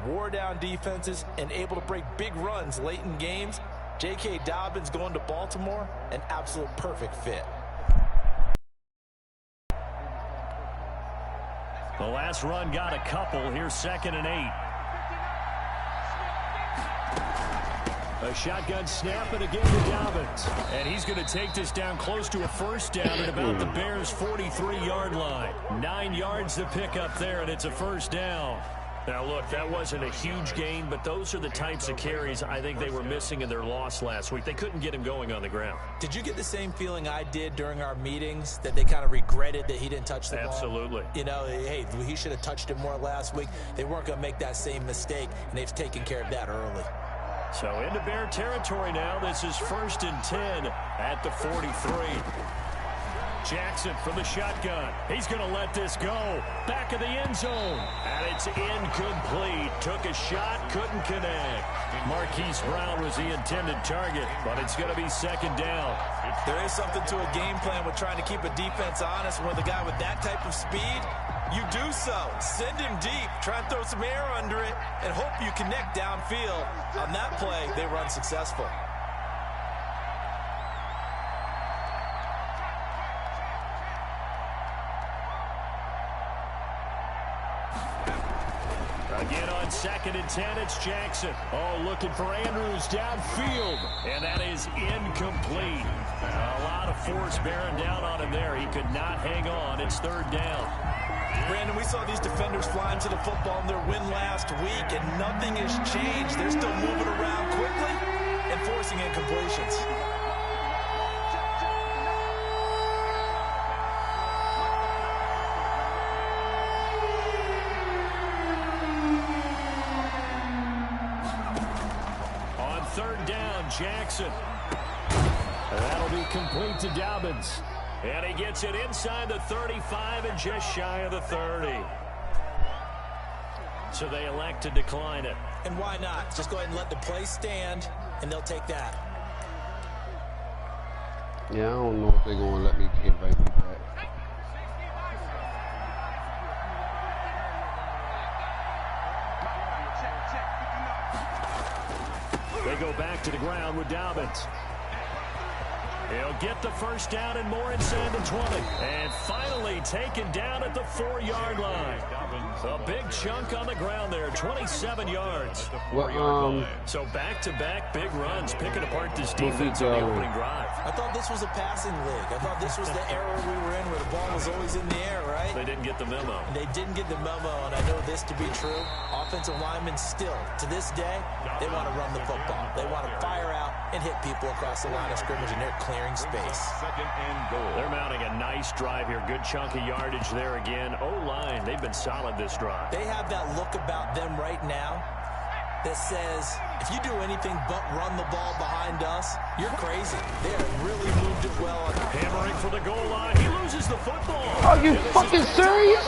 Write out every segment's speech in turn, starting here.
wore down defenses, and able to break big runs late in games. J.K. Dobbins going to Baltimore, an absolute perfect fit. The last run got a couple. Here's 2nd and 8. A shotgun snap and again to Dobbins. And he's going to take this down close to a first down at about the Bears' 43-yard line. 9 yards to pick up there, and it's a first down. Now, look, that wasn't a huge gain, but those are the types of carries I think they were missing in their loss last week. They couldn't get him going on the ground. Did you get the same feeling I did during our meetings, that they kind of regretted that he didn't touch the ball? Absolutely. You know, hey, he should have touched it more last week. They weren't going to make that same mistake, and they've taken care of that early. So into Bear territory now. This is 1st and 10 at the 43. Jackson from the shotgun. He's going to let this go. Back of the end zone. And it's incomplete. Took a shot, couldn't connect. Marquise Brown was the intended target, but it's going to be 2nd down. There is something to a game plan with trying to keep a defense honest. With a guy with that type of speed, you do so. Send him deep. Try and throw some air under it and hope you connect downfield. On that play, they run successful. Again on 2nd and 10, it's Jackson. Oh, looking for Andrews downfield. And that is incomplete. A lot of force bearing down on him there. He could not hang on. It's 3rd down. Brandon, we saw these defenders flying to the football in their win last week, and nothing has changed. They're still moving around quickly and forcing incompletions. On 3rd down, Jackson. That'll be complete to Dobbins. And he gets it inside the 35 and just shy of the 30. So they elect to decline it. And why not? Just go ahead and let the play stand, and they'll take that. Yeah, I don't know if they're going to let me get right back. They go back to the ground with Dobbins. He'll get the first down and more inside the 20. And finally taken down at the 4-yard line. A big chunk on the ground there, 27 yards. Well, so back-to-back big runs, picking apart this defense on the opening drive. I thought this was a passing league. I thought this was the era we were in where the ball was always in the air, right? They didn't get the memo. They didn't get the memo, and I know this to be true. Offensive linemen still, to this day, they want to run the football. They want to fire out and hit people across the line of scrimmage, and they're clearing space. They're mounting a nice drive here. Good chunk of yardage there again. O-line, they've been solid this drive. They have that look about them right now that says, if you do anything but run the ball behind us, you're crazy. They have really moved it well. Hammering for the goal line. He loses the football. Are you fucking serious?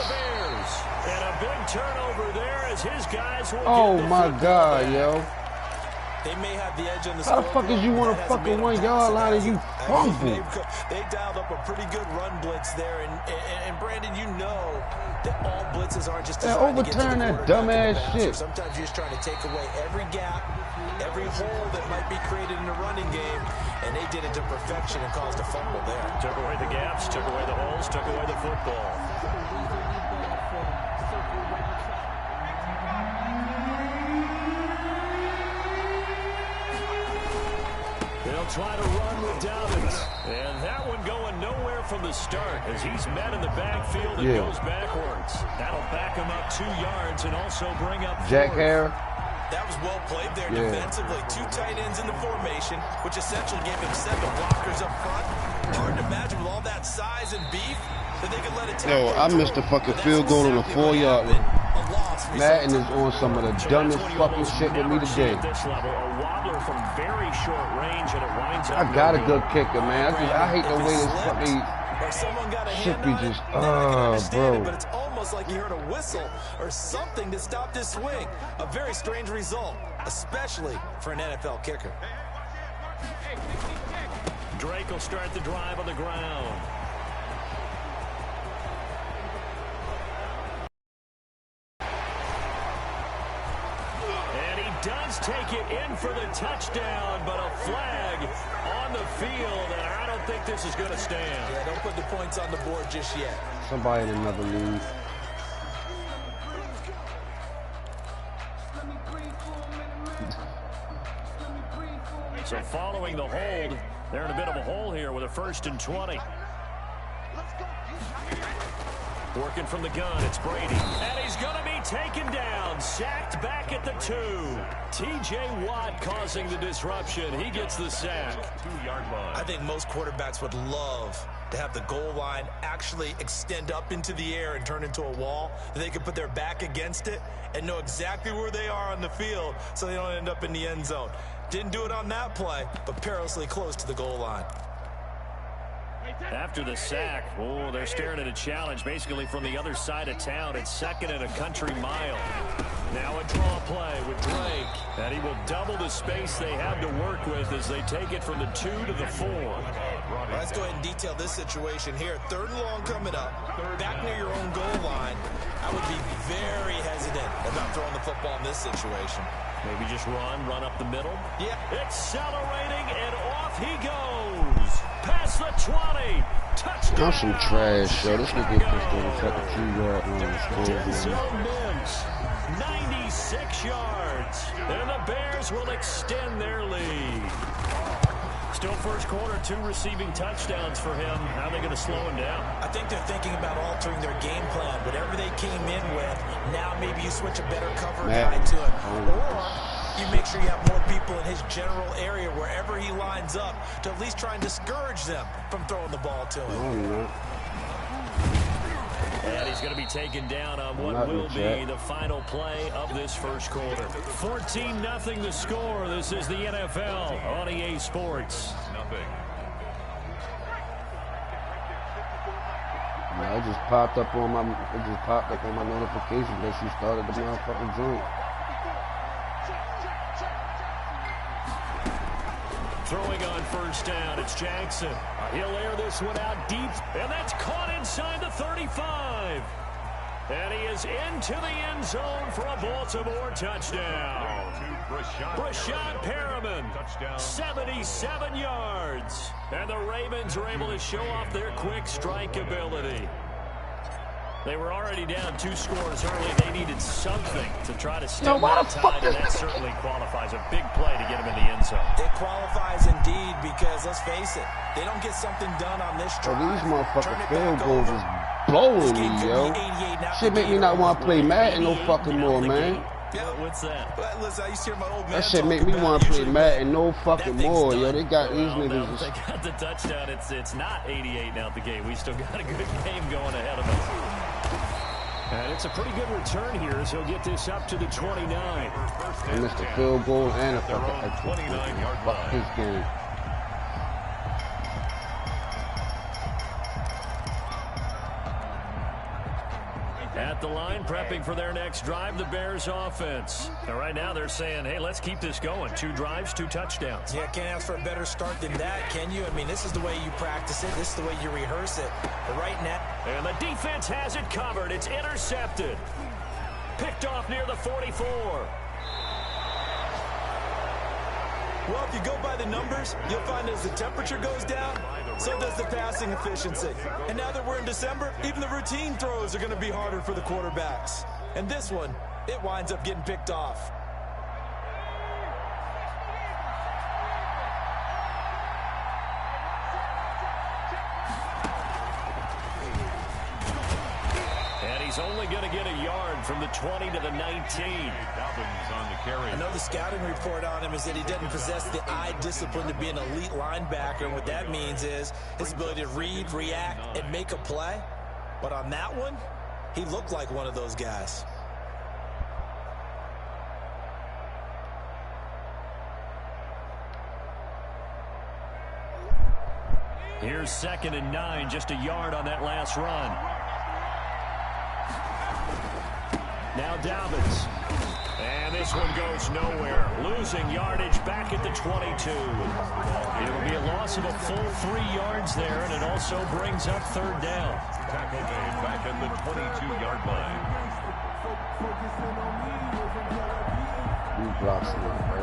And a big turnover there as his guys will Oh get the my God, back. yo. They may have the edge on the How the fuck is you on a fucking 1-yard line and you fumble? They dialed up a pretty good run blitz there, and Brandon, you know that all blitzes aren't just designed to get to the overturn that quarterback dumbass and the shit. passer. Sometimes you're just trying to take away every gap, every hole that might be created in the running game, and they did it to perfection and caused a fumble there. Took away the gaps, took away the holes, took away the football. They'll try to run with Dobbins. And that one going nowhere from the start as he's met in the backfield and goes backwards. That'll back him up 2 yards and also bring up Jack Hare. That was well played there defensively. 2 tight ends in the formation, which essentially gave him 7 blockers up front. Hard to imagine with all that size and beef that they could let it take. Yo, I missed the fucking field goal on the 4-yard line. Madden is on some of the dumbest fucking shit with me today. I got a good kicker, man. I hate the way this fucking shit be just, bro. But it's almost like he heard a whistle or something to stop this swing. A very strange result, especially for an NFL kicker. Drake will start the drive on the ground. And he does take it in for the touchdown, but a flag on the field, and I don't think this is going to stand. Yeah, don't put the points on the board just yet. Somebody in another league. So following the hold, they're in a bit of a hole here with a 1st and 20. Working from the gun, it's Brady. And he's going to be taken down, sacked back at the 2. T.J. Watt causing the disruption. He gets the sack. 2-yard line. I think most quarterbacks would love to have the goal line actually extend up into the air and turn into a wall. They could put their back against it and know exactly where they are on the field so they don't end up in the end zone. Didn't do it on that play, but perilously close to the goal line. After the sack, oh, they're staring at a challenge basically from the other side of town. It's 2nd and a country mile. Now a draw play with Drake. And he will double the space they have to work with as they take it from the 2 to the 4. Let's go ahead and detail this situation here. 3rd and long coming up. Back near your own goal line. I would be very hesitant about throwing the football in this situation. Maybe just run up the middle. Yeah. Accelerating, and off he goes. Past the 20. Touchdown. That's some trash, yo. This nigga pushed on the fucking 2-yard line. Denzel Mims, 96 yards. And the Bears will extend their lead. Still first quarter, 2 receiving touchdowns for him. How are they going to slow him down? I think they're thinking about altering their game plan. Whatever they came in with, now maybe you switch a better cover guy to him. Or you make sure you have more people in his general area wherever he lines up to at least try and discourage them from throwing the ball to him. And he's going to be taken down on what will be the final play of this first quarter. 14-0 the score. This is the NFL on EA Sports. It just popped up on my notification that she started the motherfucking joint. Throwing on 1st down, it's Jackson. He'll air this one out deep, and that's caught inside the 35. And he is into the end zone for a Baltimore touchdown. Brashad Perriman, 77 yards. And the Ravens are able to show off their quick strike ability. They were already down 2 scores early. They needed something to try to stem that tide, and that certainly qualifies. A big play to get him in the end zone. It qualifies indeed because, let's face it, they don't get something done on this drive. These motherfucking field goals is blowing me, yo. Shit make me not want to play Madden no fucking more, man. What's that? Listen, I used to hear my old man that shit make me want to play Madden no fucking more, yo. They got these niggas. They got the touchdown. It's not 88 now at the game. We still got a good game going ahead of us. And it's a pretty good return here as he'll get this up to the 29. He missed a field goal and a fucking extra 29-yard line. His game. At the line, prepping for their next drive, the Bears offense. And right now they're saying, hey, let's keep this going. 2 drives, 2 touchdowns. Yeah, can't ask for a better start than that, can you? I mean, this is the way you practice it. This is the way you rehearse it. But right now... And the defense has it covered. It's intercepted. Picked off near the 44. Well, if you go by the numbers, you'll find as the temperature goes down, so does the passing efficiency. And now that we're in December, even the routine throws are going to be harder for the quarterbacks. And this one, it winds up getting picked off. And he's only going to get a yard from the 20 to the 19. I know the scouting report on him is that he doesn't possess the eye discipline to be an elite linebacker. And what that means is his ability to read, react, and make a play. But on that one, he looked like one of those guys. Here's 2nd and 9, just a yard on that last run. Now Dobbins. And this one goes nowhere. Losing yardage back at the 22. It'll be a loss of a full 3 yards there, and it also brings up 3rd down. Tackle game back at the 22-yard line. blocks in it, bro.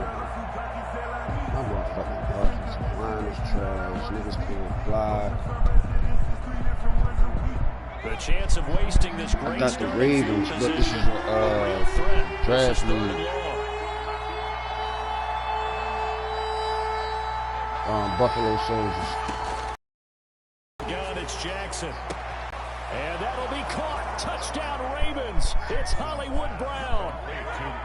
My motherfucking offensive line is trash. Niggas can't block. The chance of wasting this great I got the Ravens, but this is a draft league. Buffalo Soldiers. Gun, it's Jackson. And that'll be caught. Touchdown Ravens. It's Hollywood Brown.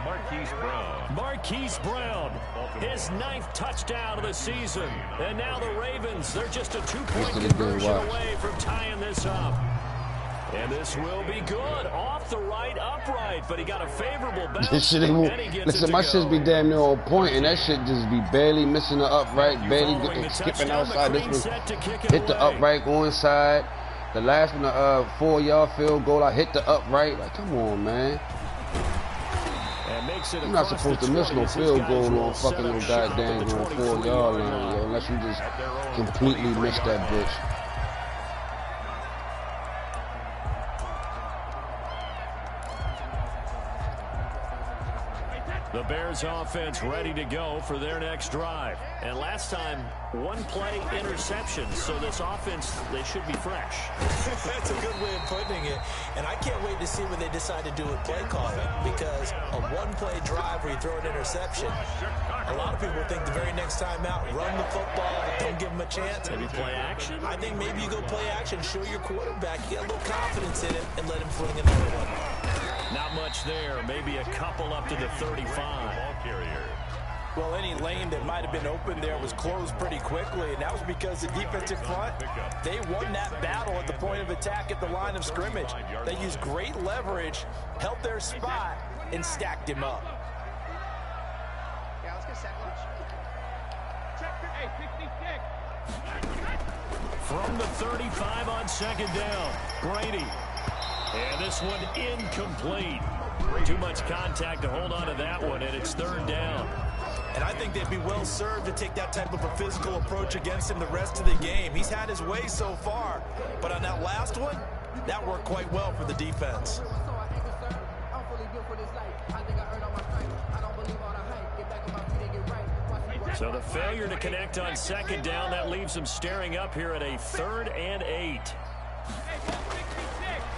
Marquise Brown. Marquise Brown. His 9th touchdown of the season. And now the Ravens, they're just a 2-point conversion away from tying this up. And this will be good. Off the right upright, but he got a favorable bounce. This shit ain't listen, my shit be damn near on point, and that shit just be barely missing the upright, barely skipping outside. This one hit the upright, go inside. The last one, 4-yard field goal, I hit the upright. Like, come on, man. You're not supposed to miss no field goal on fucking no goddamn 4-yard line, yo, unless you just completely miss that bitch. The Bears offense ready to go for their next drive. And last time, 1-play interception. So this offense, they should be fresh. That's a good way of putting it. And I can't wait to see what they decide to do with play calling. Because a 1-play drive where you throw an interception, a lot of people think the very next time out, run the football, don't give them a chance. Maybe play action? I think maybe you go play action, show your quarterback, get a little confidence in it, and let him fling another one. Not much there. Maybe a couple up to the 35. Well, any lane that might have been open there was closed pretty quickly, and that was because the defensive front, they won that battle at the point of attack at the line of scrimmage. They used great leverage, held their spot, and stacked him up. From the 35 on 2nd down, Brady. And this one incomplete. Too much contact to hold on to that one, and it's 3rd down. And I think they'd be well served to take that type of a physical approach against him the rest of the game. He's had his way so far, but on that last one, that worked quite well for the defense. So the failure to connect on 2nd down, that leaves him staring up here at a 3rd and 8.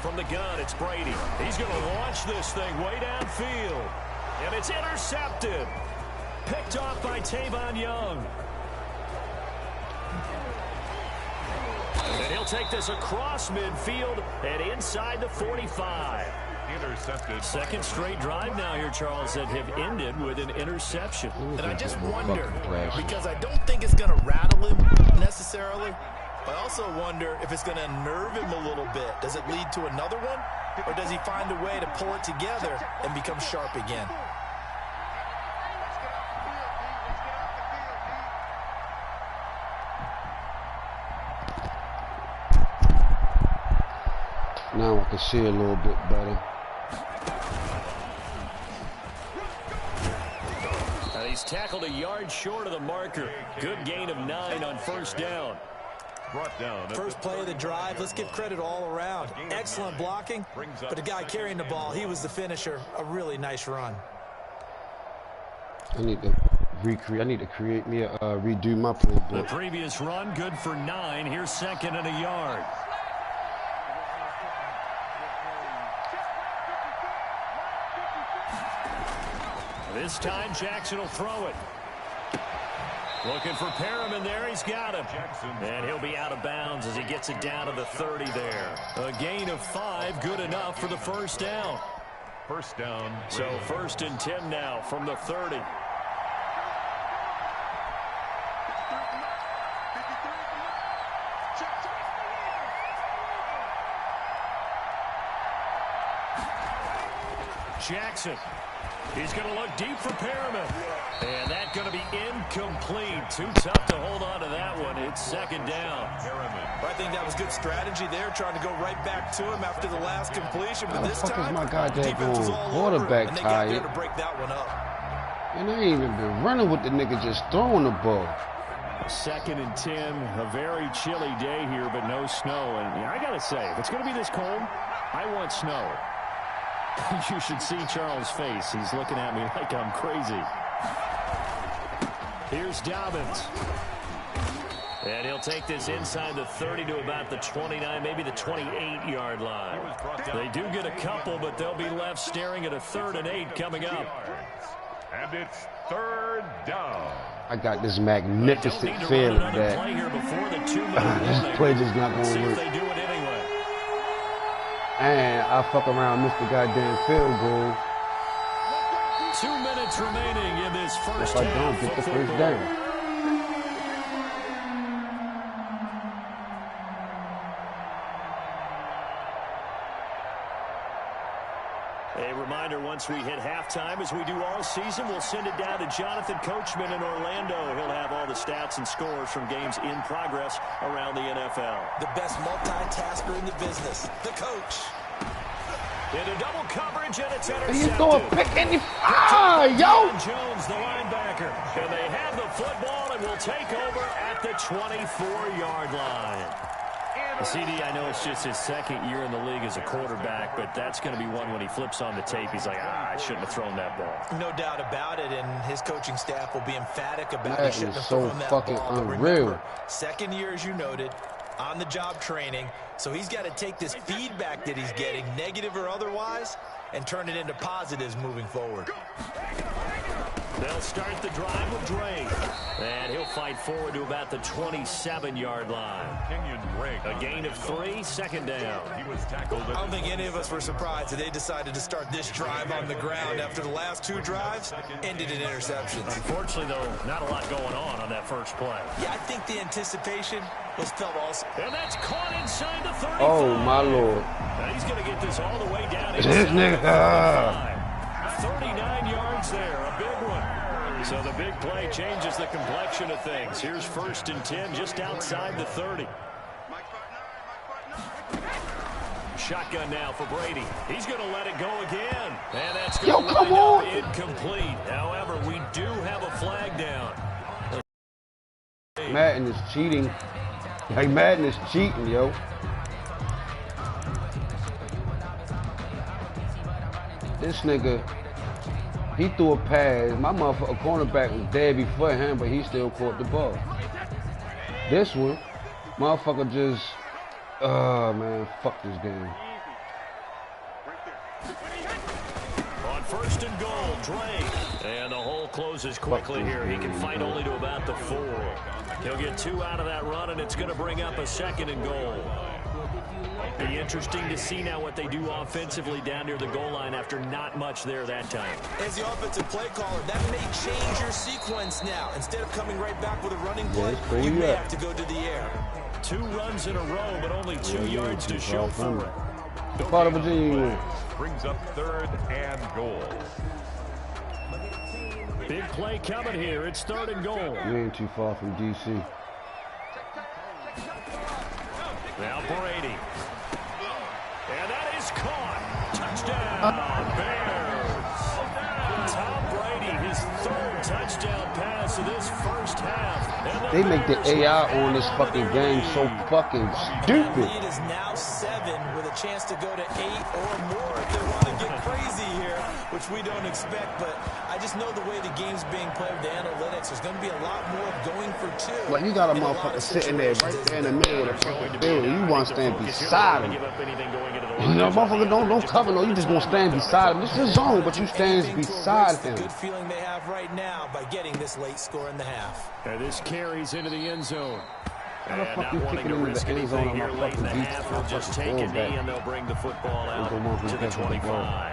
From the gun, it's Brady. He's going to launch this thing way downfield. And it's intercepted. Picked off by Tavon Young. And he'll take this across midfield and inside the 45. Intercepted. 2nd straight drive now here, Charles, that have ended with an interception. And I just wonder, because I don't think it's going to rattle him necessarily, but I also wonder if it's going to unnerve him a little bit. Does it lead to another one? Or does he find a way to pull it together and become sharp again? Now I can see a little bit better. He's tackled a yard short of the marker. Good gain of 9 on 1st down. Brought down. First play of the drive, let's give credit all around. Excellent blocking, but the guy carrying the ball, he was the finisher. A really nice run. I need to create me a redo my playbook. The previous run, good for 9. Here's 2nd and a yard. This time, Jackson will throw it. Looking for Perriman there. He's got him. And he'll be out of bounds as he gets it down to the 30 there. A gain of 5, good enough for the 1st down. 1st down. So 1st and 10 now from the 30. Jackson. He's going to look deep for Perriman. And that's going to be incomplete. Too tough to hold on to that one. It's 2nd down. I think that was good strategy there, trying to go right back to him after the last completion. But this time, my goddamn defense was all quarterback over, and they got there tired. to break that one up. And I ain't even been running with the nigga, just throwing the ball. 2nd and 10, a very chilly day here, but no snow. And I got to say, if it's going to be this cold, I want snow. You should see Charles' face. He's looking at me like I'm crazy. Here's Dobbins. And he'll take this inside the 30 to about the 29, maybe the 28-yard line. They do get a couple, but they'll be left staring at a 3rd and 8 coming up. And it's 3rd down. I got this magnificent feeling that this play just not going to work. They do it anyway. And I fuck around, missed the goddamn field goal. 2 minutes remaining in this first half. If I half. don't get the first down. A reminder, once we hit halftime, as we do all season, we'll send it down to Jonathan Coachman in Orlando. He'll have all the stats and scores from games in progress around the NFL. The best multitasker in the business, the coach. Into double coverage, and it's intercepted. He's going to pick any... yo! Jones, the linebacker. And they have the football and will take over at the 24-yard line. CD, I know it's just his 2nd year in the league as a quarterback, but that's going to be one when he flips on the tape. He's like, I shouldn't have thrown that ball. No doubt about it, and his coaching staff will be emphatic about that he shouldn't have so thrown that fucking ball. Unreal. Remember, 2nd year, as you noted, on-the-job training, so he's got to take this feedback that he's getting, negative or otherwise, and turn it into positives moving forward. They'll start the drive with Drake. And he'll fight forward to about the 27-yard line. A gain of 3, 2nd down. He was tackled. I don't think any of us were surprised that they decided to start this drive on the ground after the last 2 drives ended in interceptions. Unfortunately, though, not a lot going on that first play. Yeah, I think the anticipation was felt also. And that's caught inside the 35. Oh, my Lord. Now he's going to get this all the way down. This nigga. 39 yards there, a big one. So the big play changes the complexion of things. Here's 1st and 10 just outside the 30. Shotgun now for Brady. He's going to let it go again. And that's going to come on. Incomplete. However, we do have a flag down. Madden is cheating. Like, Madden is cheating, yo. This nigga, he threw a pass. My motherfucker cornerback was dead before him, but he still caught the ball. This one, motherfucker just, oh man, fuck this game. On 1st and goal, Drake. And the hole closes quickly here. He can fight only to about the 4. He'll get 2 out of that run, and it's going to bring up a 2nd and goal. Be interesting to see now what they do offensively down near the goal line after not much there that time. As the offensive play caller, that may change your sequence now. Instead of coming right back with a running play, you may have to go to the air. 2 runs in a row, but only 2 yards to show for it. Part of Virginia brings up 3rd and goal. Big play coming here. It's 3rd and goal. You ain't too far from D.C. Now Brady. And that is caught. Touchdown, Bears. Tom Brady, his 3rd touchdown pass of this first half. They make the AI on this fucking game so fucking stupid. The lead is now 7 with a chance to go to 8 or more if they want to get crazy here, which we don't expect. But I just know the way the game's being played with the analytics, there's going to be a lot more going for 2. But you got a motherfucker sitting there right there in the middle of the fucking field. You want to stand beside him. You know, motherfucker, don't cover no. You just gonna stand beside him. This is his zone, but you stand beside him. Good feeling they have right now by getting this late score in the half. And this carries into the end zone. How the fuck you kicking into the end zone on my fucking beat? They'll just take a knee and they'll bring the football out to the 25.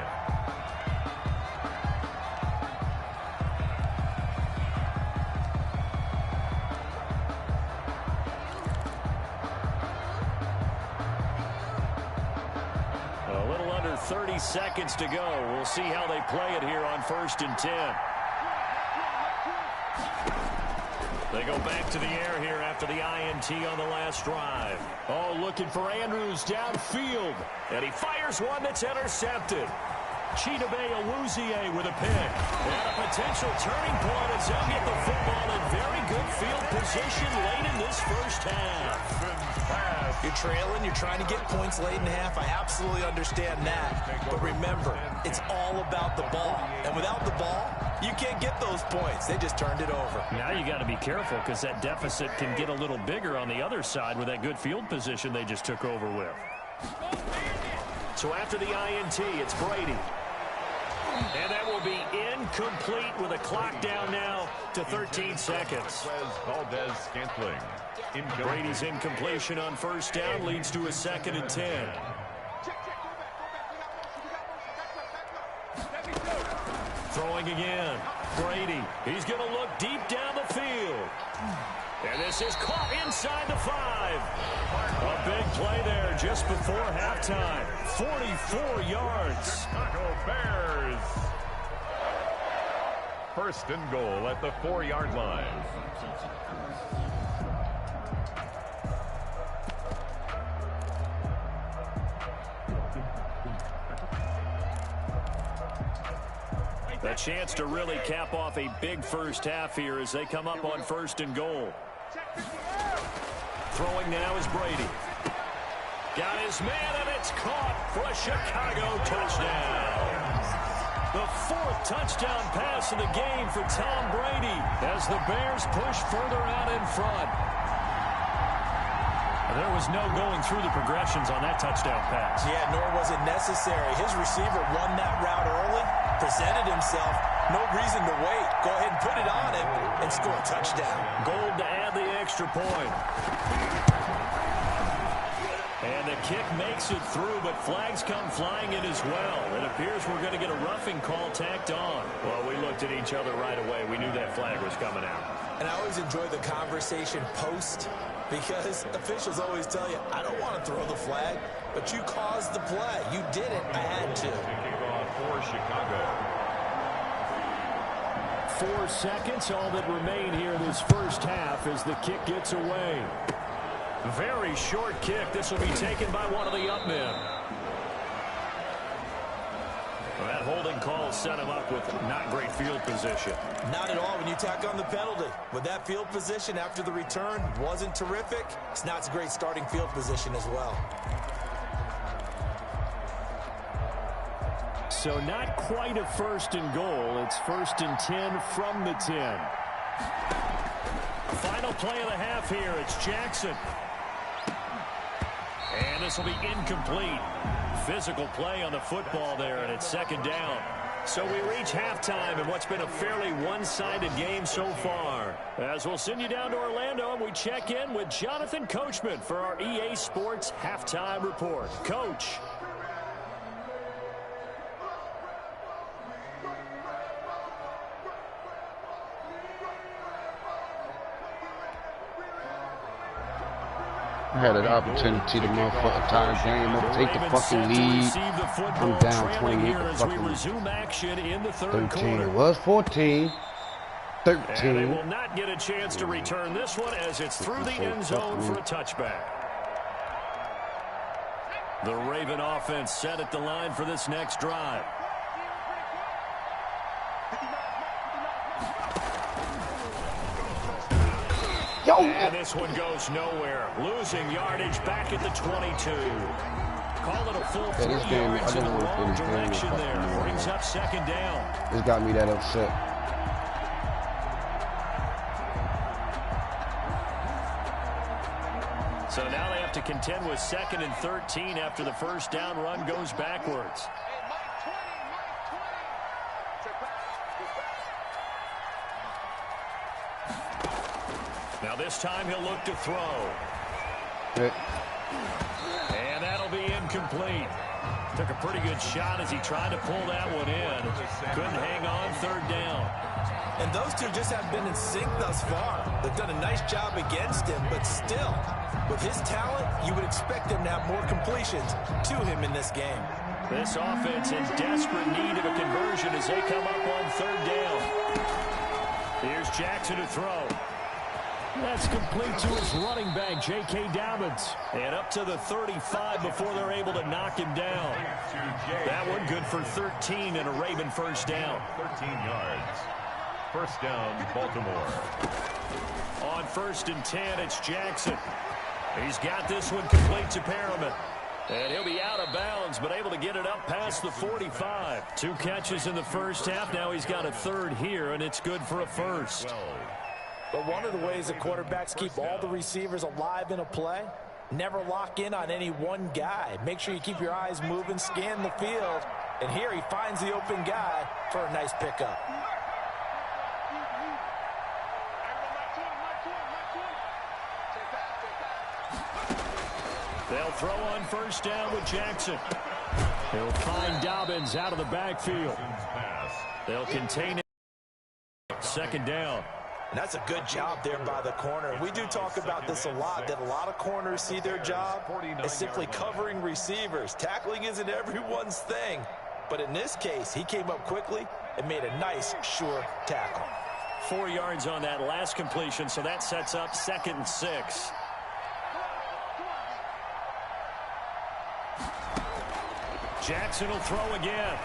A little under 30 seconds to go. We'll see how they play it here on 1st and 10. They go back to the air here after the INT on the last drive. Oh, looking for Andrews downfield. And he fires one that's intercepted. Chidobe Awuzie with a pick. And a potential turning point as they'll get the football in very good field position late in this first half. You're trailing, you're trying to get points late in half. I absolutely understand that. But remember, it's all about the ball. And without the ball, you you can't get those points. They just turned it over. Now you got to be careful because that deficit can get a little bigger on the other side with that good field position they just took over with. So after the INT, it's Brady. And that will be incomplete with a clock down now to 13 seconds. Valdez-Scantling. Brady's incompletion on first down leads to a 2nd and 10. Throwing again. Brady. He's going to look deep down the field. And this is caught inside the 5. A big play there just before halftime. 44 yards. Chicago Bears. 1st and goal at the 4-yard line. A chance to really cap off a big first half here as they come up on 1st and goal. Throwing now is Brady. Got his man, and it's caught for a Chicago touchdown. The 4th touchdown pass of the game for Tom Brady as the Bears push further out in front. There was no going through the progressions on that touchdown pass. Yeah, nor was it necessary. His receiver won that route early, presented himself. No reason to wait. Go ahead and put it on him and score a touchdown. Gold to add the extra point. And the kick makes it through, but flags come flying in as well. It appears we're going to get a roughing call tacked on. Well, we looked at each other right away. We knew that flag was coming out. And I always enjoy the conversation post because officials always tell you, I don't want to throw the flag, but you caused the play. You did it. I had to. Kickoff for Chicago. 4 seconds, all that remain here this first half as the kick gets away. Very short kick. This will be taken by one of the up men. Well, that holding call set him up with not great field position. Not at all when you tack on the penalty. With that field position after the return wasn't terrific. It's not a great starting field position as well. So not quite a 1st and goal. It's 1st and 10 from the 10. Final play of the half here. It's Jackson. And this will be incomplete. Physical play on the football there, and it's 2nd down. So we reach halftime in what's been a fairly one-sided game so far. As we'll send you down to Orlando, and we check in with Jonathan Coachman for our EA Sports Halftime Report. Coach. I had an opportunity to motherfucker tie the game up, take the fucking lead. I'm down 28 to fucking 13. It was 14. 13. And they will not get a chance to return this one as it's through the end zone for a touchback. The Raven offense set at the line for this next drive. Yo. And this one goes nowhere. Losing yardage back at the 22. Call it a full 3 yards in the wrong direction there. Brings up 2nd down. This got me that upset. So now they have to contend with 2nd and 13 after the first down run goes backwards. Now this time he'll look to throw. And that'll be incomplete. Took a pretty good shot as he tried to pull that one in. Couldn't hang on 3rd down. And those two just haven't been in sync thus far. They've done a nice job against him, but still, with his talent, you would expect him to have more completions to him in this game. This offense in desperate need of a conversion as they come up on 3rd down. Here's Jackson to throw. That's complete to his running back, J.K. Dobbins. And up to the 35 before they're able to knock him down. That one good for 13 and a Raven first down. 13 yards. First down, Baltimore. On 1st and 10, it's Jackson. He's got this one complete to Perriman. And he'll be out of bounds, but able to get it up past the 45. 2 catches in the first half. Now he's got a third here, and it's good for a first. But one of the ways that quarterbacks keep all the receivers alive in a play, never lock in on any one guy. Make sure you keep your eyes moving, scan the field. And here he finds the open guy for a nice pickup. They'll throw on first down with Jackson. He'll find Dobbins out of the backfield. They'll contain it. Second down. And that's a good job there by the corner. We do talk about this a lot, that a lot of corners see their job as simply covering receivers. Tackling isn't everyone's thing. But in this case, he came up quickly and made a nice, sure tackle. 4 yards on that last completion, so that sets up 2nd and 6. Jackson will throw again.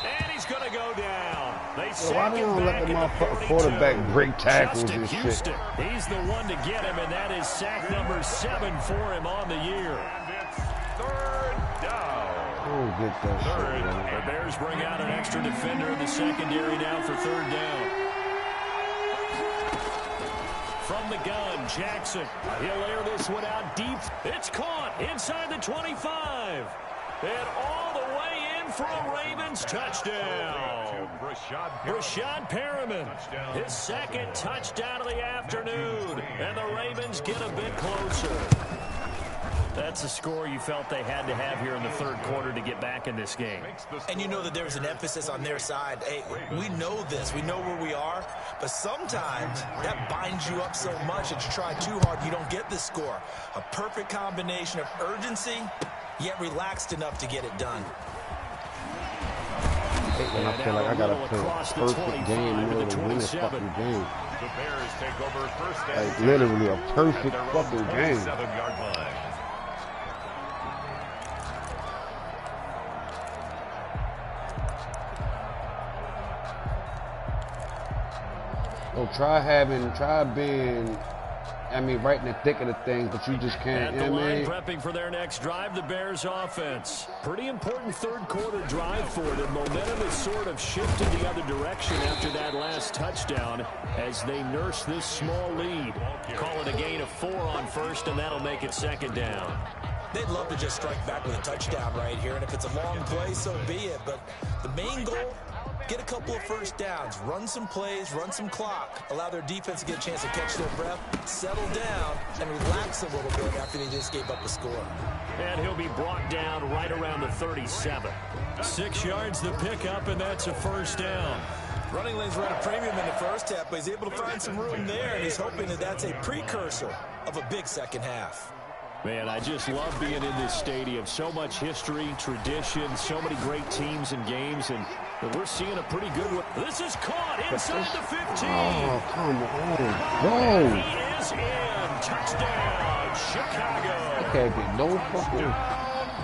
And he's going to go down. They why they don't let the motherfucking quarterback break tackles Justin and Houston. shit? He's the one to get him, and that is sack number 7 for him on the year. And it's 3rd down. Oh, get that shit, man. The Bears bring out an extra defender in the secondary now for 3rd down. From the gun, Jackson. He'll air this one out deep. It's caught inside the 25. And all the way in for a Ravens touchdown. Brashad Perriman, his 2nd touchdown of the afternoon. And the Ravens get a bit closer. That's a score you felt they had to have here in the 3rd quarter to get back in this game. And you know that there's an emphasis on their side. Hey, we know this. We know where we are. But sometimes that binds you up so much that you try too hard, you don't get the score. A perfect combination of urgency, yet relaxed enough to get it done. When I feel like I gotta play a perfect game in order to win this fucking game. The Bears take over first down. Like literally a perfect fucking game. 7-yard line. Oh, try being, I mean, right in the thick of the things, but you just can't. At the line, mean? prepping for their next drive, the Bears offense. Pretty important 3rd quarter drive for them. Momentum is sort of shifted the other direction after that last touchdown as they nurse this small lead. Call it a gain of 4 on first, and that'll make it 2nd down. They'd love to just strike back with a touchdown right here, and if it's a long play, so be it. But the main goal, get a couple of first downs, run some plays, run some clock, allow their defense to get a chance to catch their breath, settle down, and relax a little bit after they just gave up a score. And he'll be brought down right around the 37. 6 yards the pickup, and that's a first down. Running lanes were at a premium in the first half, but he's able to find some room there, and he's hoping that that's a precursor of a big second half. Man, I just love being in this stadium. So much history, tradition, so many great teams and games, and we're seeing a pretty good one. This is caught inside the 15. Oh, come on. He is in. Touchdown, Chicago. I can't get no fucking.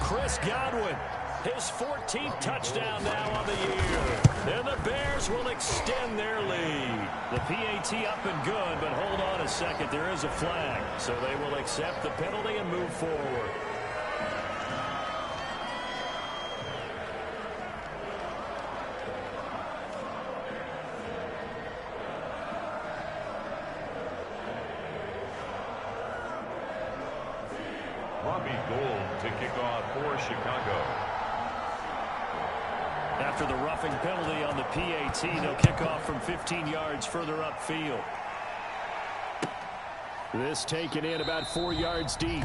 Chris Godwin, his 14th touchdown now on the year. And the Bears will extend their lead. The PAT up and good, but hold on a second. There is a flag, so they will accept the penalty and move forward. Robbie Gould to kick off for Chicago. After the roughing penalty on the PAT, they'll kick off from 15 yards further upfield. This taken in about 4 yards deep.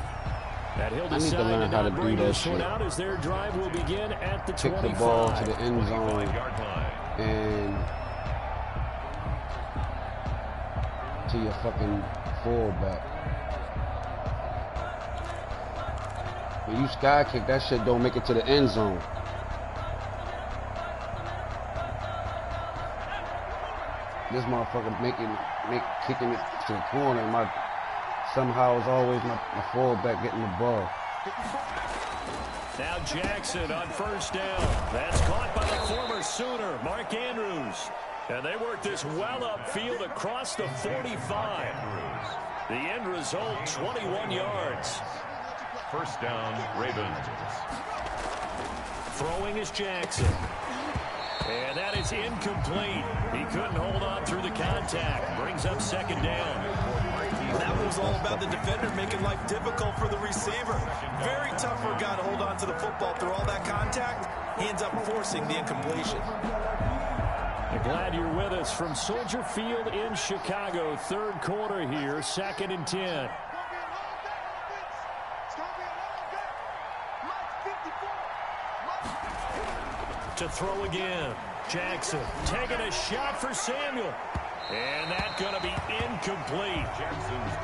And he'll decide to learn how to bring do that this one shit. out as their drive will begin at the 25. Kick the ball to the end zone 25-yard line. and to your fucking fullback. When you sky kick, that shit don't make it to the end zone. This motherfucker kicking it to the corner. And somehow it's always my fullback getting the ball. Now Jackson on first down. That's caught by the former Sooner, Mark Andrews. And they work this well upfield across the 45. The end result, 21 yards. First down, Ravens. Throwing is Jackson. And that is incomplete. He couldn't hold on through the contact. Brings up second down. That was all about the defender making life difficult for the receiver. Very tough for a guy to hold on to the football through all that contact. He ends up forcing the incompletion. I'm glad you're with us from Soldier Field in Chicago. Third quarter here, 2nd and 10. To throw again. Jackson taking a shot for Samuel. And that's going to be incomplete.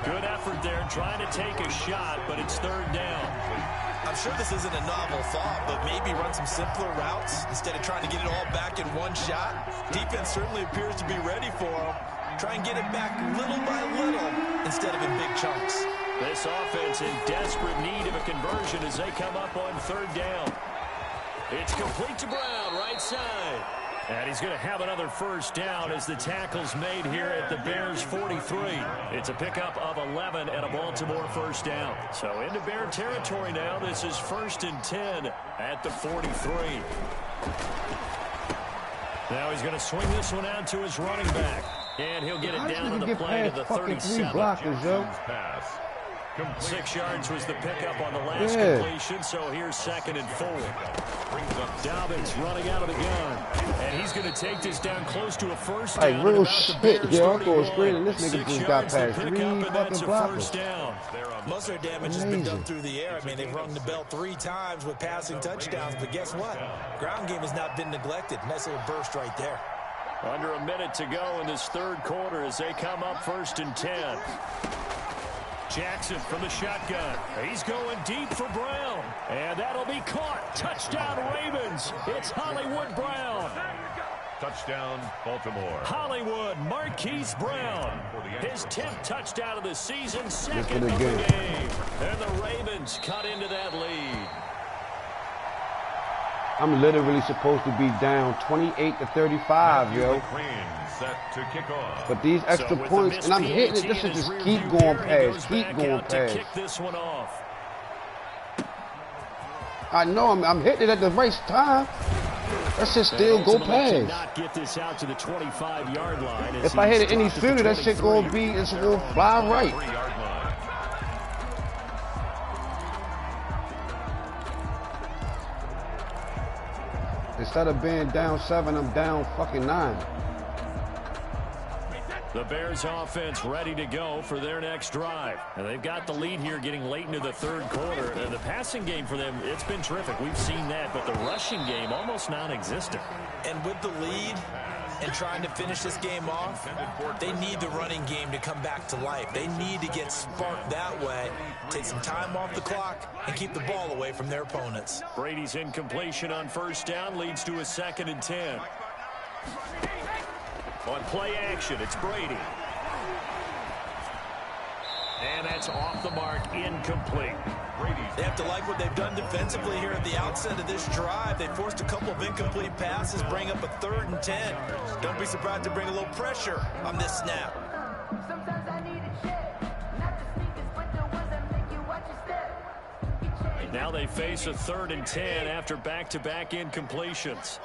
Good effort there trying to take a shot, but it's third down. I'm sure this isn't a novel thought, but maybe run some simpler routes instead of trying to get it all back in one shot. Defense certainly appears to be ready for him. Try and get it back little by little instead of in big chunks. This offense in desperate need of a conversion as they come up on third down. It's complete to Brown, right side. And he's going to have another first down as the tackle's made here at the Bears 43. It's a pickup of 11 and a Baltimore first down. So into Bear territory now. This is 1st and 10 at the 43. Now he's going to swing this one out to his running back. And he'll get it down to the play to the 37. Pass. 6 yards was the pickup on the last completion, so here's 2nd and 4. Dobbins running out of the gun, and he's going to take this down close to a first down. Like real shit, yo. I'm going straight, and this nigga just got past 3 fucking blockers. Most of their damage has been done through the air. I mean, they've rung the bell 3 times with passing touchdowns, but guess what? Ground game has not been neglected. Nice little burst right there. Under a minute to go in this third quarter as they come up 1st and 10. Jackson from the shotgun. He's going deep for Brown. And that'll be caught. Touchdown, Ravens. It's Hollywood Brown. Touchdown, Baltimore. Hollywood, Marquise Brown. His 10th touchdown of the season, 2nd of the game. And the Ravens cut into that lead. I'm literally supposed to be down 28-35, yo. Set to kick off. But these extra points, and I'm hitting it. This should just keep going past, keep going past. Kick this one off. I know I'm hitting it at the right time. That should still go past. Not get this out to the 25-yard line. If I hit it any sooner, that shit gonna be, it's gonna fly right. Instead of being down 7, I'm down fucking 9. The Bears offense ready to go for their next drive. And they've got the lead here getting late into the third quarter. And the passing game for them, it's been terrific. We've seen that, but the rushing game almost non-existent. And with the lead and trying to finish this game off, they need the running game to come back to life. They need to get sparked that way, take some time off the clock, and keep the ball away from their opponents. Brady's incompletion on first down leads to a 2nd and 10. On play action, it's Brady. And that's off the mark, incomplete. They have to like what they've done defensively here at the outset of this drive. They forced a couple of incomplete passes, bring up a 3rd and 10. Don't be surprised to bring a little pressure on this snap. Now they face a 3rd and 10 after back-to-back incompletions.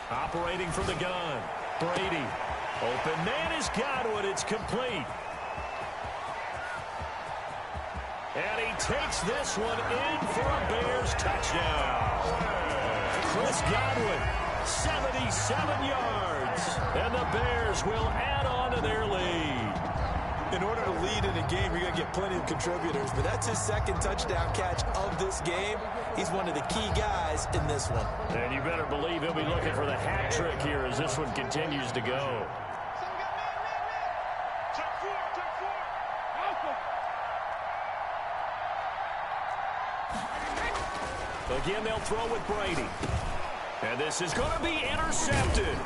Operating from the gun, Brady. Open man is Godwin. It's complete. And he takes this one in for a Bears touchdown. Chris Godwin, 77 yards. And the Bears will add on to their lead. In order to lead in a game, you're going to get plenty of contributors, but that's his 2nd touchdown catch of this game. He's one of the key guys in this one. And you better believe he'll be looking for the hat trick here as this one continues to go. Again, they'll throw with Brady. And this is going to be intercepted.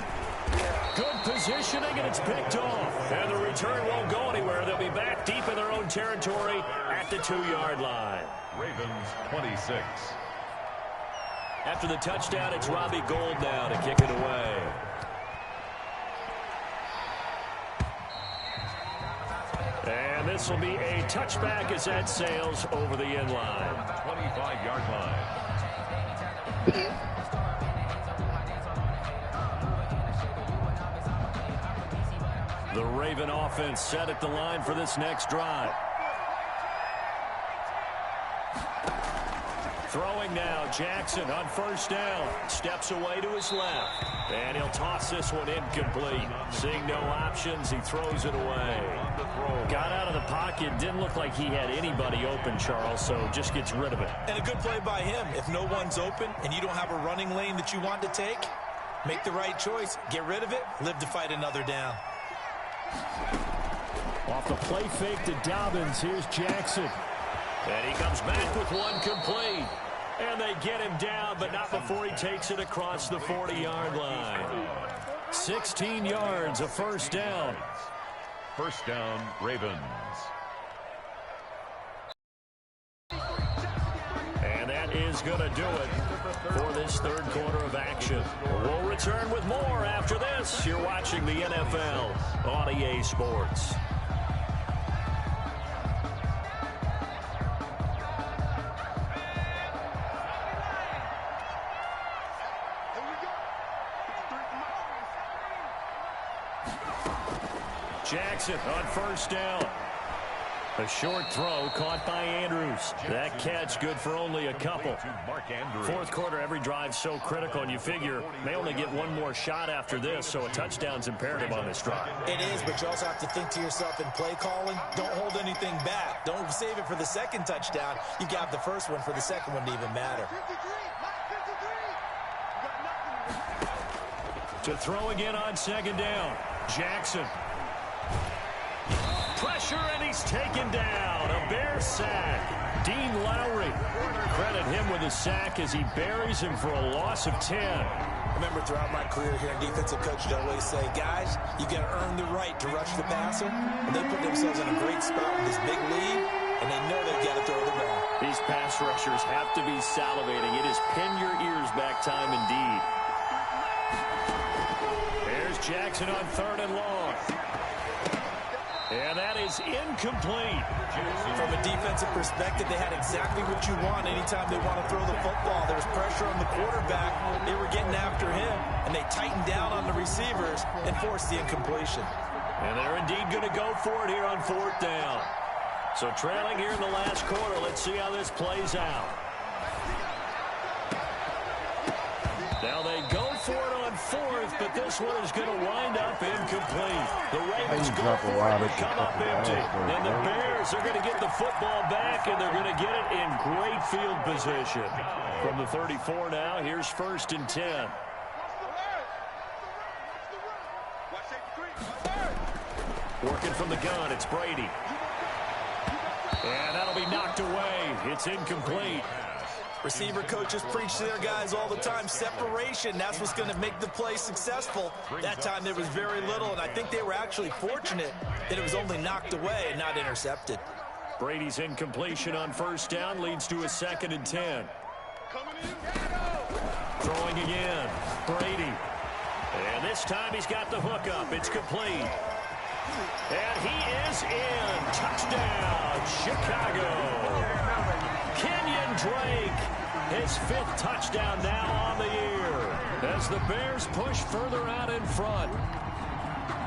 Good positioning, and it's picked off. And the return won't go anywhere. They'll be back deep in their own territory at the 2-yard line. Ravens 26. After the touchdown, it's Robbie Gould now to kick it away. this will be a touchback as that sails over the end line. 25-yard line. The Raven offense set at the line for this next drive. Throwing now, Jackson on first down. Steps away to his left. And he'll toss this one incomplete. Seeing no options, he throws it away. Got out of the pocket. Didn't look like he had anybody open, Charles, so just gets rid of it. And a good play by him. If no one's open and you don't have a running lane that you want to take, make the right choice. Get rid of it. Live to fight another down. Off the play fake to Dobbins. Here's Jackson. And he comes back with one complete. And they get him down, but not before he takes it across the 40-yard line. 16 yards, a first down. First down, Ravens. And that is going to do it for this third quarter of action. We'll return with more after this. You're watching the NFL on EA Sports. Jackson on first down. A short throw caught by Andrews. That catch good for only a couple. Fourth quarter, every drive so critical, and you figure they only get one more shot after this, so a touchdown's imperative on this drive. It is, but you also have to think to yourself in play calling, don't hold anything back. Don't save it for the second touchdown. You got the first one for the second one to even matter. To throw again on second down. Jackson. Pressure, and he's taken down. A Bears sack. Dean Lowry. Credit him with a sack as he buries him for a loss of 10. I remember throughout my career here in defensive coach, I'd always say, guys, you got to earn the right to rush the passer. And they put themselves in a great spot with this big lead, and they know they've got to throw the ball. These pass rushers have to be salivating. It is pin your ears back time indeed. There's Jackson on third and long. And that is incomplete. From a defensive perspective, they had exactly what you want anytime they want to throw the football. There was pressure on the quarterback. They were getting after him, and they tightened down on the receivers and forced the incompletion. And they're indeed going to go for it here on fourth down. So trailing here in the last quarter, let's see how this plays out. Now they go for it on fourth, but this one is going to wind up incomplete. The Ravens go for it but come up empty. And the Bears are going to get the football back, and they're going to get it in great field position. From the 34 now, here's first and 10. Working from the gun, it's Brady. And that'll be knocked away. It's incomplete. Receiver coaches preach to their guys all the time. Separation, that's what's going to make the play successful. That time there was very little, and I think they were actually fortunate that it was only knocked away and not intercepted. Brady's incompletion on first down leads to a second and 10. Throwing again, Brady. And this time he's got the hook up. It's complete. And he is in. Touchdown, Chicago. Kenyon Drake, his fifth touchdown now on the year. As the Bears push further out in front.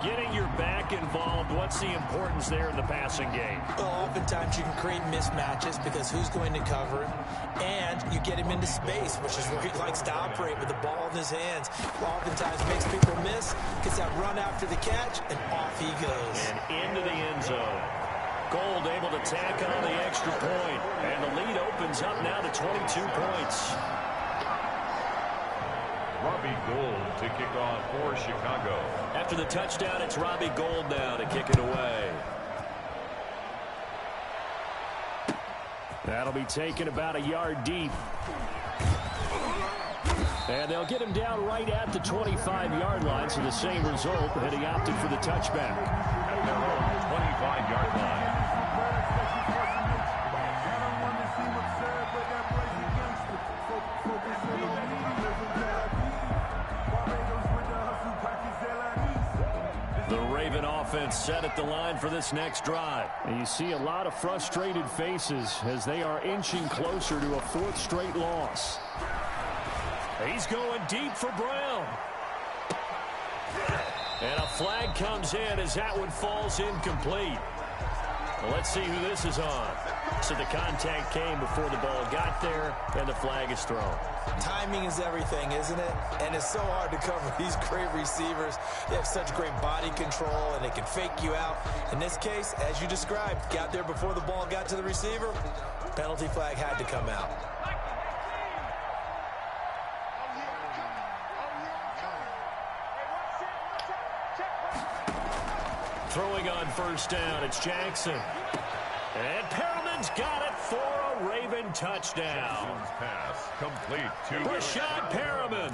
Getting your back involved, what's the importance there in the passing game? Well, oftentimes you can create mismatches because who's going to cover him? And you get him into space, which is where he likes to operate with the ball in his hands. Oftentimes makes people miss, gets that run after the catch, and off he goes. And into the end zone. Gold able to tack on the extra point. And the lead opens up now to 22 points. Robbie Gould to kick off for Chicago. After the touchdown, it's Robbie Gould now to kick it away. That'll be taken about a yard deep. And they'll get him down right at the 25-yard line, so the same result, and he opted for the touchback. At their own 25-yard line. The Raven offense set at the line for this next drive. And you see a lot of frustrated faces as they are inching closer to a fourth straight loss. He's going deep for Brown. And a flag comes in as that one falls incomplete. Well, let's see who this is on. So the contact came before the ball got there, and the flag is thrown. Timing is everything, isn't it? And it's so hard to cover these great receivers. They have such great body control, and they can fake you out. In this case, as you described, got there before the ball got to the receiver. Penalty flag had to come out. Throwing on first down, it's Jackson. And Perriman's got it for a Raven touchdown. Pass complete to Rashad Perriman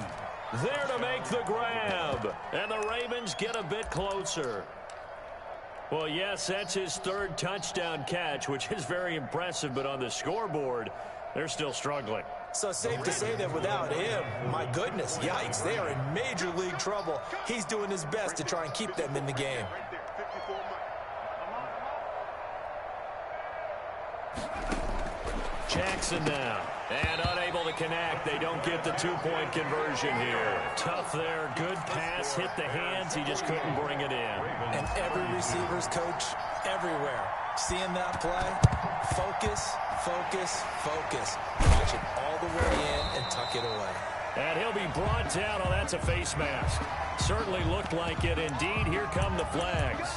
there to make the grab. And the Ravens get a bit closer. Well, yes, that's his third touchdown catch, which is very impressive. But on the scoreboard, they're still struggling. So safe to say that without him, my goodness, yikes, they are in major league trouble. He's doing his best to try and keep them in the game. Jackson now. And unable to connect. They don't get the two-point conversion here. Tough there. Good pass. Hit the hands. He just couldn't bring it in. And every receiver's coach everywhere. Seeing that play, focus, focus, focus. Watch it all the way in and tuck it away. And he'll be brought down. Oh, that's a face mask. Certainly looked like it. Indeed, here come the flags.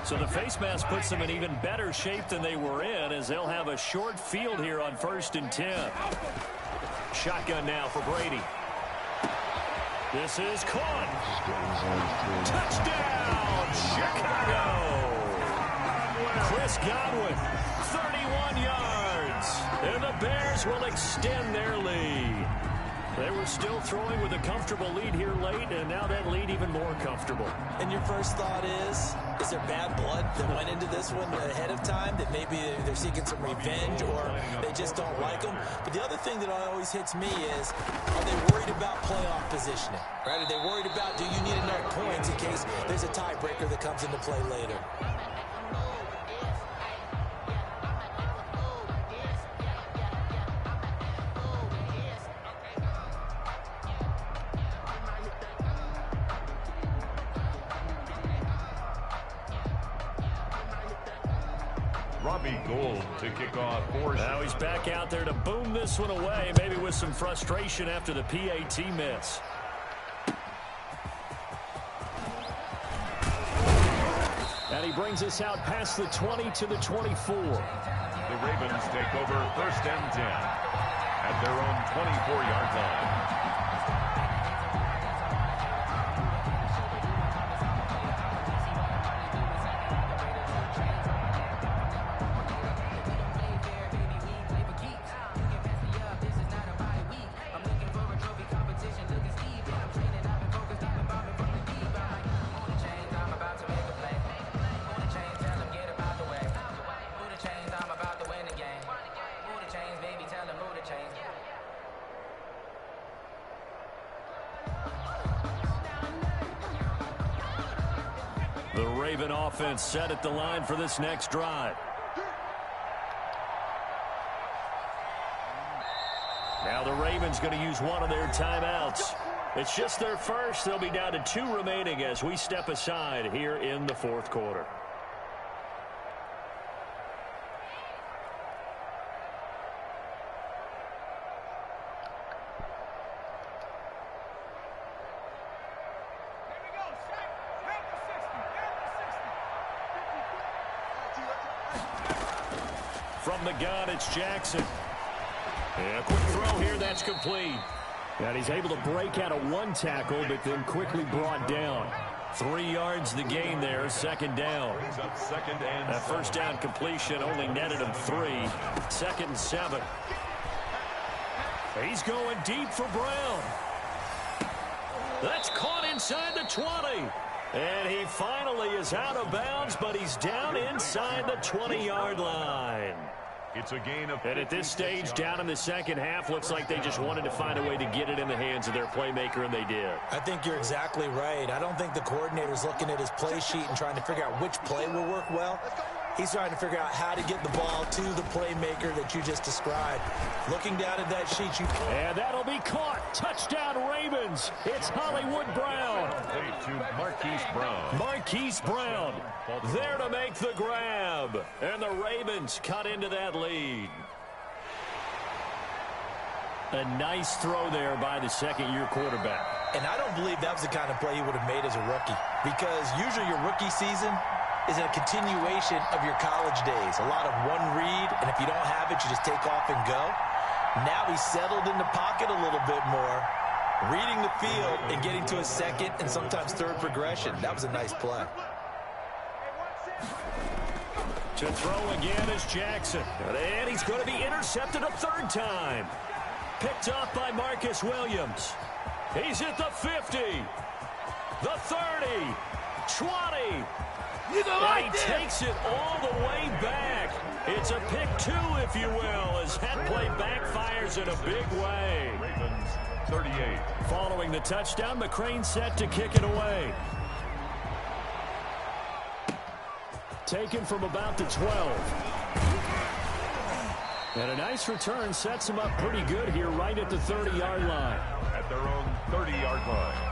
So the face mask puts them in even better shape than they were in, as they'll have a short field here on 1st and 10. Shotgun now for Brady. This is caught. Touchdown, Chicago. Chris Godwin, 31 yards. And the Bears will extend their lead. They were still throwing with a comfortable lead here late, and now that lead even more comfortable. And your first thought is there bad blood that went into this one ahead of time, that maybe they're seeking some revenge or they just don't like them? But the other thing that always hits me is, are they worried about playoff positioning? Right? Are they worried about, do you need enough points in case there's a tiebreaker that comes into play later? Robbie Gould to kick off. Now he's back out there to boom this one away, maybe with some frustration after the PAT miss. And he brings us out past the 20 to the 24. The Ravens take over 1st and 10 at their own 24-yard line. The Raven offense set at the line for this next drive. Now the Ravens going to use one of their timeouts. It's just their first. They'll be down to 2 remaining as we step aside here in the 4th quarter. From the gun, it's Jackson. And a quick throw here, that's complete. And he's able to break out of one tackle, but then quickly brought down. 3 yards the gain there, 2nd down. That first down completion only netted him 3. 2nd and 7. He's going deep for Brown. That's caught inside the 20. And he finally is out of bounds, but he's down inside the 20-yard line. It's a gain of 56 And at this stage, yards. down in the second half, looks like they just wanted to find a way to get it in the hands of their playmaker, and they did. I think you're exactly right. I don't think the coordinator's looking at his play sheet and trying to figure out which play will work well. He's trying to figure out how to get the ball to the playmaker that you just described. Looking down at that sheet, And that'll be caught. Touchdown, Ravens. It's Hollywood Brown. To Marquise Brown. Marquise Brown there to make the grab. And the Ravens cut into that lead. A nice throw there by the second-year quarterback. and I don't believe that was the kind of play he would have made as a rookie, because usually your rookie season is a continuation of your college days. A lot of one read, and if you don't have it, you just take off and go. Now he's settled in the pocket a little bit more, reading the field and getting to a second and sometimes third progression. That was a nice play. To throw again is Jackson. And he's going to be intercepted a third time. Picked up by Marcus Williams. He's at the 50. The 30. 20. And he takes it all the way back. It's a pick two, if you will, as that play backfires in a big way. Ravens 38. Following the touchdown, McCrane set to kick it away. Taken from about the 12. And a nice return sets him up pretty good here right at the 30-yard line. At their own 30-yard line.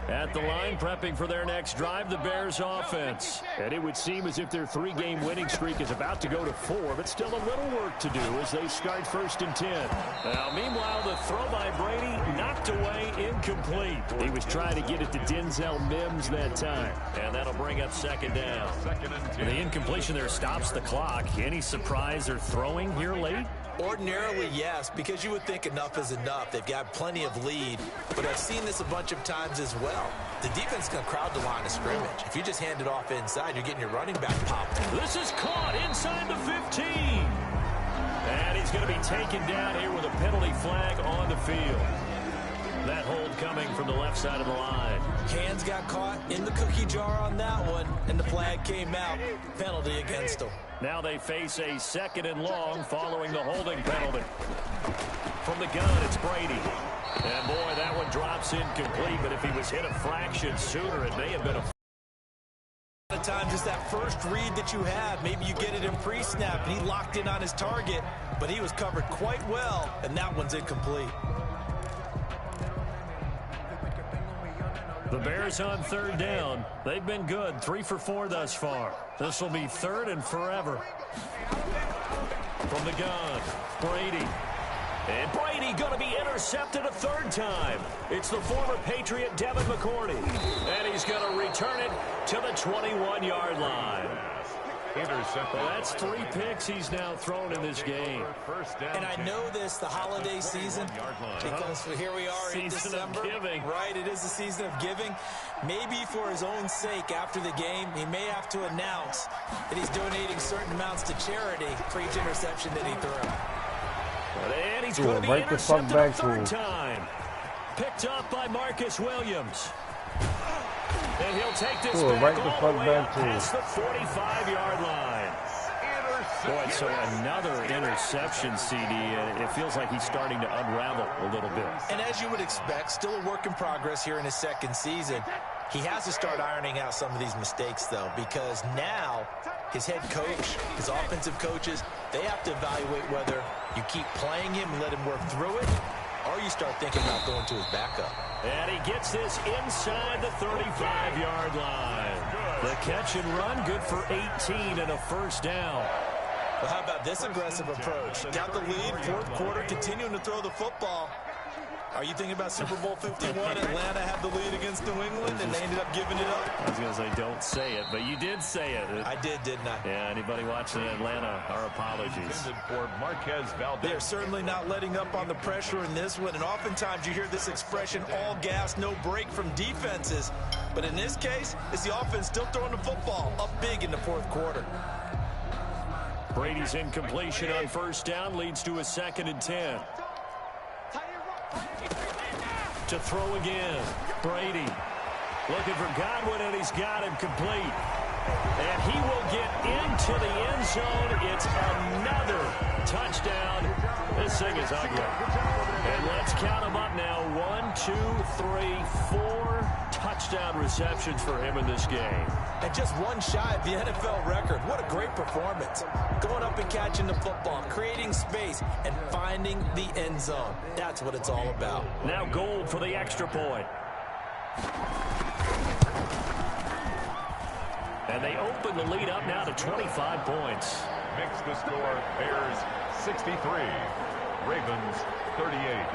At the line, prepping for their next drive, the Bears offense. And it would seem as if their three-game winning streak is about to go to 4, but still a little work to do as they start 1st and 10. Now, meanwhile, the throw by Brady knocked away, incomplete. He was trying to get it to Denzel Mims that time. And that'll bring up 2nd down. 2nd and 10. And the incompletion there stops the clock. Any surprise they're throwing here late? Ordinarily, yes, because you would think enough is enough. They've got plenty of lead, but I've seen this a bunch of times as well. The defense can crowd the line of scrimmage. If you just hand it off inside, you're getting your running back popped. This is caught inside the 15. And he's going to be taken down here with a penalty flag on the field. That hold coming from the left side of the line. Hands got caught in the cookie jar on that one, and the flag came out. Penalty against them. Now they face a 2nd and long following the holding penalty. From the gun, it's Brady. And boy, that one drops incomplete, but if he was hit a fraction sooner, it may have been a... A lot of times it's that first read that you have. Maybe you get it in pre-snap, and he locked in on his target, but he was covered quite well, and that one's incomplete. The Bears on 3rd down. They've been good, 3 for 4 thus far. This will be 3rd and forever. From the gun, Brady. And Brady going to be intercepted a 3rd time. It's the former Patriot Devin McCourty. And he's going to return it to the 21-yard line. Intercepted. Well, that's 3 picks he's now thrown in this game. And I know this, the holiday season, because here we are in December. Season of giving. Right, it is the season of giving. Maybe for his own sake after the game, he may have to announce that he's donating certain amounts to charity for each interception that he threw. And he's going to be intercepted a 3rd time. Picked up by Marcus Williams. And he'll take this back all the way up past the 45-yard line. Boy, so another interception, CD, and it feels like he's starting to unravel a little bit. And as you would expect, still a work in progress here in his 2nd season. He has to start ironing out some of these mistakes, though, because now his head coach, his offensive coaches, they have to evaluate whether you keep playing him and let him work through it, or you start thinking about going to his backup. And he gets this inside the 35-yard line. The catch and run, good for 18 and a 1st down. Well, how about this aggressive approach? Got the lead, 4th quarter, continuing to throw the football. Are you thinking about Super Bowl 51? Atlanta had the lead against New England, and they ended up giving it up. I was going to say, don't say it, but you did say it. I did, didn't I? Yeah, anybody watching Atlanta, our apologies. For Marquez Valdez. They're certainly not letting up on the pressure in this one, and oftentimes you hear this expression, all gas, no break from defenses. But in this case, it's the offense still throwing the football up big in the fourth quarter. Brady's incompletion on first down leads to a 2nd and 10. To throw again. Brady looking for Godwin, and he's got him complete. And he will get into the end zone. It's another touchdown. This thing is ugly. And let's count them up now. 1, 2, 3, 4 touchdown receptions for him in this game. And just one shy of the NFL record. What a great performance. Going up and catching the football, creating space, and finding the end zone. That's what it's all about. Now Gould for the extra point. And they open the lead up now to 25 points. Makes the score Bears 63, Ravens 38.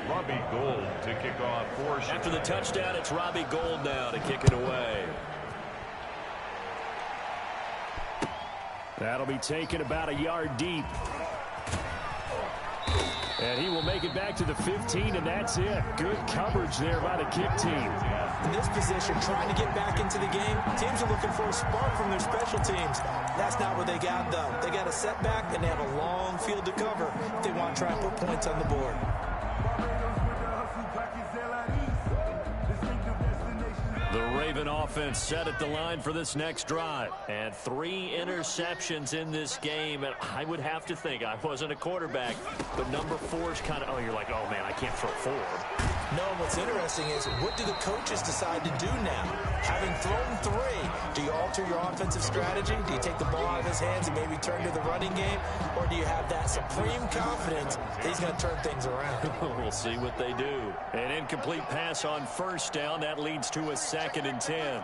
Robbie Gould to kick off for Chicago. After the touchdown, it's Robbie Gould now to kick it away. That'll be taken about a yard deep. And he will make it back to the 15, and that's it. Good coverage there by the kick team. In this position, trying to get back into the game, teams are looking for a spark from their special teams. That's not what they got, though. They got a setback, and they have a long field to cover if they want to try and put points on the board. The Raven offense set at the line for this next drive. And 3 interceptions in this game. And I would have to think, I wasn't a quarterback, but number 4 is kind of, oh, you're like, oh, man, I can't throw 4. No, what's interesting is, what do the coaches decide to do now? Having thrown 3, do you alter your offensive strategy? Do you take the ball out of his hands and maybe turn to the running game? Or do you have that supreme confidence that he's going to turn things around? We'll see what they do. An incomplete pass on first down. That leads to a 2nd and 10.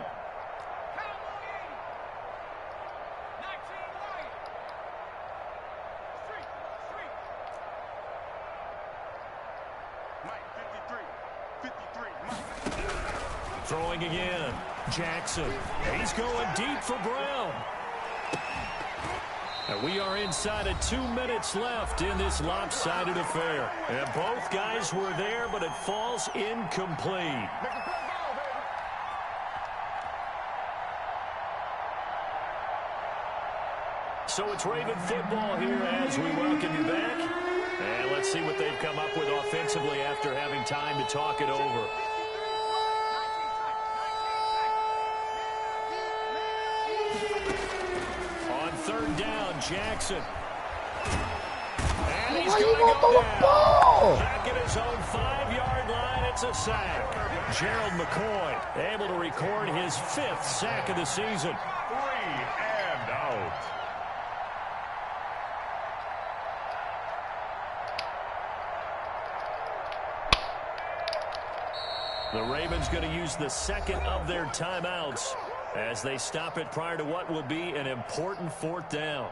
Throwing again. Jackson. He's going deep for Brown. And we are inside of 2 minutes left in this lopsided affair. And both guys were there, but it falls incomplete. So it's Raven football here as we welcome you back. And let's see what they've come up with offensively after having time to talk it over. On third down, Jackson. And he's going to go down. Back at his own 5-yard line, it's a sack. Gerald McCoy able to record his 5th sack of the season. 3 and out. The Ravens going to use the 2nd of their timeouts as they stop it prior to what will be an important 4th down.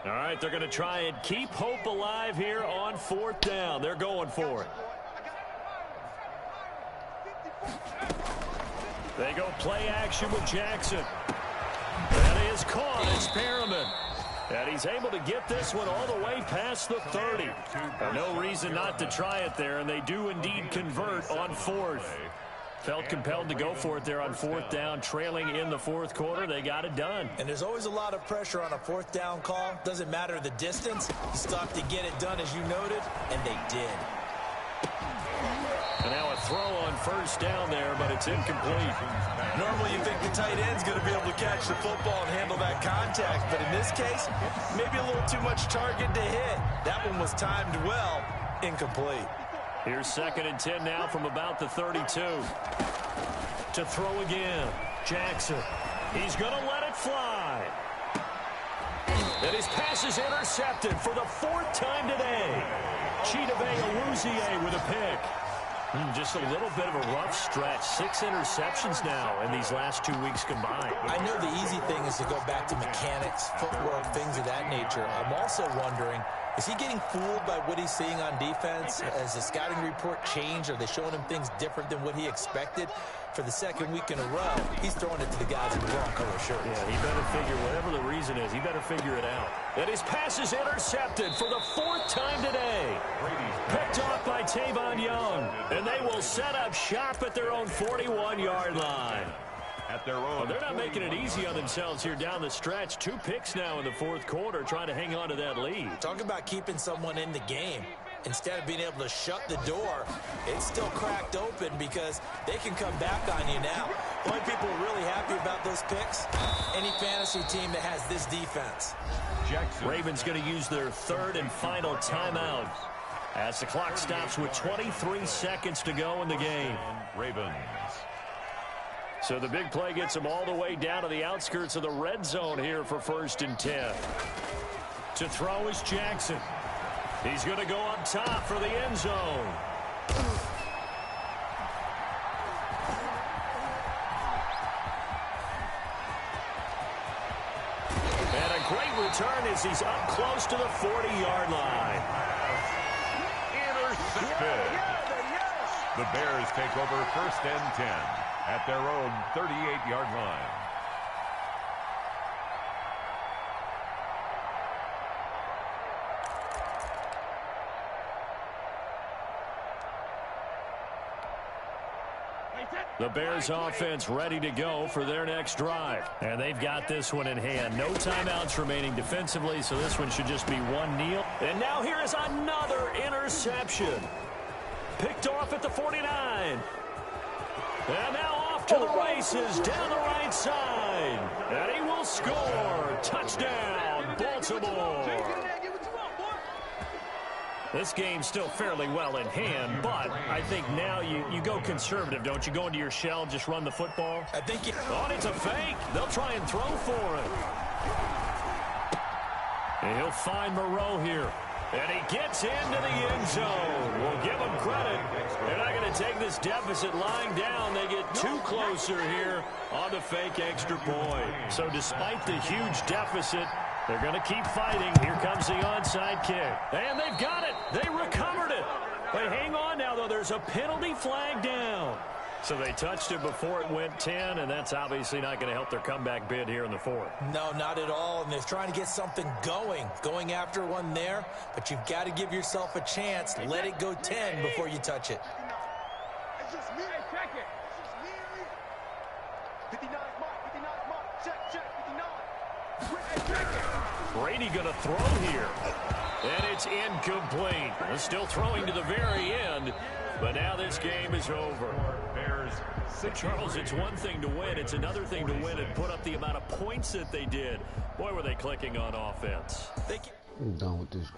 All right, they're going to try and keep hope alive here on 4th down. They're going for it. They go play action with Jackson. That is caught. It's Perriman. And he's able to get this one all the way past the 30. No reason not to try it there, and they do indeed convert on 4th. Felt compelled to go for it there on 4th down, trailing in the 4th quarter. They got it done. And there's always a lot of pressure on a 4th down call. Doesn't matter the distance. You still have to get it done, as you noted, and they did. And now a throw on first down there, but it's incomplete. Normally you think the tight end's going to be able to catch the football and handle that contact, but in this case, maybe a little too much target to hit. That one was timed well. Incomplete. Here's 2nd and 10 now from about the 32. To throw again. Jackson. He's going to let it fly. And his pass is intercepted for the 4th time today. Chidobe Awuzie with a pick. Just a little bit of a rough stretch. 6 interceptions now in these last 2 weeks combined. I know the easy thing is to go back to mechanics, footwork, things of that nature. I'm also wondering, is he getting fooled by what he's seeing on defense? Has the scouting report changed? Are they showing him things different than what he expected? For the second week in a row, he's throwing it to the guys in the wrong color shirts. Yeah, he better figure, whatever the reason is, he better figure it out. And his pass is intercepted for the 4th time today. Picked off by Tavon Young. And they will set up shop at their own 41-yard line. At their own. Well, they're not making it easy on themselves here down the stretch. 2 picks now in the 4th quarter, trying to hang on to that lead. Talk about keeping someone in the game. Instead of being able to shut the door, it's still cracked open because they can come back on you now. Only people are really happy about those picks, any fantasy team that has this defense. Jackson. Ravens going to use their 3rd and final timeout as the clock stops with 23 seconds to go in the game. Ravens. So the big play gets them all the way down to the outskirts of the red zone here for 1st and 10. To throw is Jackson. He's going to go up top for the end zone. And a great return as he's up close to the 40-yard line. Intercepted. The Bears take over 1st and 10 at their own 38-yard line. The Bears offense ready to go for their next drive. And they've got this one in hand. No timeouts remaining defensively, so this one should just be one kneel. And now here is another interception. Picked off at the 49. And now off to the races down the right side. And he will score. Touchdown, Baltimore. This game's still fairly well in hand, but I think now you go conservative, don't you? Go into your shell, just run the football. I think Oh, it's a fake. They'll try and throw for it. And he'll find Moreau here. And he gets into the end zone. We'll give him credit. They're not going to take this deficit lying down. They get too closer here on the fake extra point. So despite the huge deficit, they're going to keep fighting. Here comes the onside kick. And they've got it. They recovered it. But hang on now, though. There's a penalty flag down. So they touched it before it went 10, and that's obviously not going to help their comeback bid here in the 4th. No, not at all. And they're trying to get something going after one there. But you've got to give yourself a chance. Let it go 10 before you touch it. It's just me. Hey, check it. It's just me and me. 59 mark. Check, 59. Hey, check it. Brady going to throw here. And it's incomplete. They're still throwing to the very end. But now this game is over. Bears. Charles, it's one thing to win. It's another thing to win and put up the amount of points that they did. Boy, were they clicking on offense. I'm done with this game.